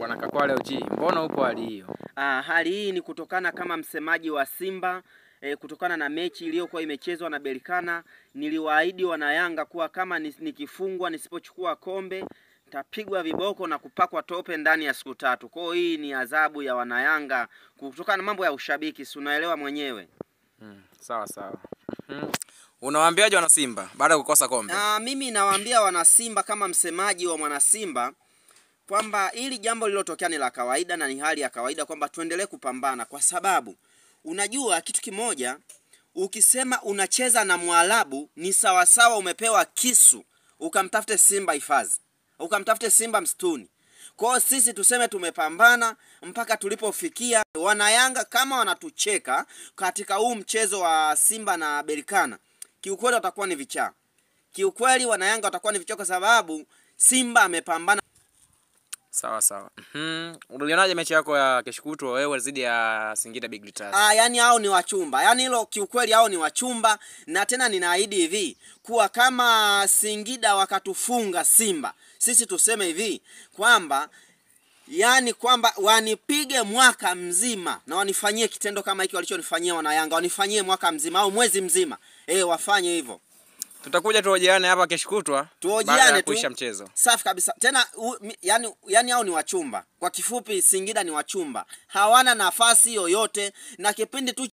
Bwana Kakwale OG, mbona upo hali hiyo? Hali hii ni kutokana kama msemaji wa Simba kutokana na mechi iliyokuwa imechezwa na Berkane. Niliwaahidi wana Yanga kuwa kama nikifungwa nisipochukua kombe tapigwa viboko na kupakwa tope ndani ya siku 3. Kwa hiyo hii ni adhabu ya wana Yanga kutokana na mambo ya ushabiki, si unaelewa mwenyewe. Sawa sawa. Unawaambiaje wana Simba baada ya kukosa kombe? Mimi nawaambia wana Simba kama msemaji wa mwana Simba kwamba hili jambo lililotokea ni la kawaida na ni hali ya kawaida, kwamba tuendelee kupambana, kwa sababu unajua kitu kimoja, ukisema unacheza na Mwarabu ni sawasawa umepewa kisu ukamtafute simba hifadhi, ukamtafute simba msituni. Kwa hiyo sisi tuseme tumepambana mpaka tulipofikia. Wana Yanga kama wanatucheka katika huu mchezo wa Simba na Berkane, kiukweli watakuwa ni vichaa. Kiukweli wana Yanga watakuwa ni vichaa kwa sababu Simba amepambana. Sawa sawa. Unalionaje mechi yako ya kesho kutwa wewe dhidi ya Singida Big Stars? Yani hao ni wachumba. Yani hilo kiukweli hao ni wachumba, na tena ninaahidi hivi kuwa kama Singida wakatufunga Simba, sisi tuseme hivi kwamba kwamba wanipige mwaka mzima na wanifanyie kitendo kama hiki walichonifanyia wana Yanga, wanifanyie mwaka mzima au mwezi mzima. Wafanye hivyo. Tutakuja tuojeane hapa kesho kutwa baada ya kuisha mchezo. Safi kabisa. Tena yani hao ni wachumba. Kwa kifupi Singida ni wachumba. Hawana nafasi yoyote, na kipindi tu